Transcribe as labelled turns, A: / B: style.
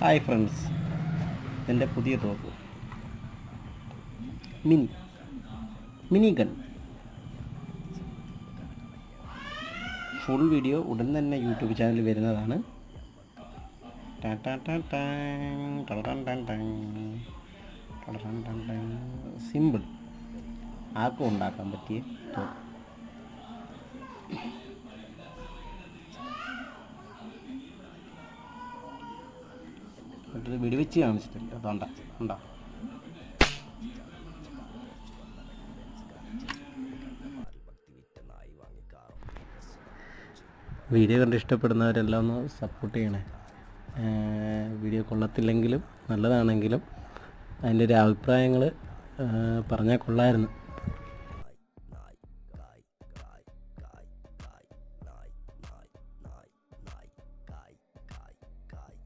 A: Hi friends, എൻ്റെ പുതിയ തോക്ക് മിനി ഗൺ ഫുൾ വീഡിയോ ഉടൻ തന്നെ യൂട്യൂബ് ചാനലിൽ വരുന്നതാണ്. സിമ്പിൾ, ആർക്കും ഉണ്ടാക്കാൻ പറ്റിയ തോക്ക്. മറ്റൊരു വെടിവെച്ച് കാണിച്ചിട്ടില്ല, അതുകൊണ്ടാ. വീഡിയോ കണ്ട് ഇഷ്ടപ്പെടുന്നവരെല്ലാം ഒന്ന് സപ്പോർട്ട് ചെയ്യണേ. വീഡിയോ കൊള്ളത്തില്ലെങ്കിലും നല്ലതാണെങ്കിലും അതിൻ്റെ ഒരു അഭിപ്രായങ്ങൾ പറഞ്ഞാൽ കൊള്ളായിരുന്നു.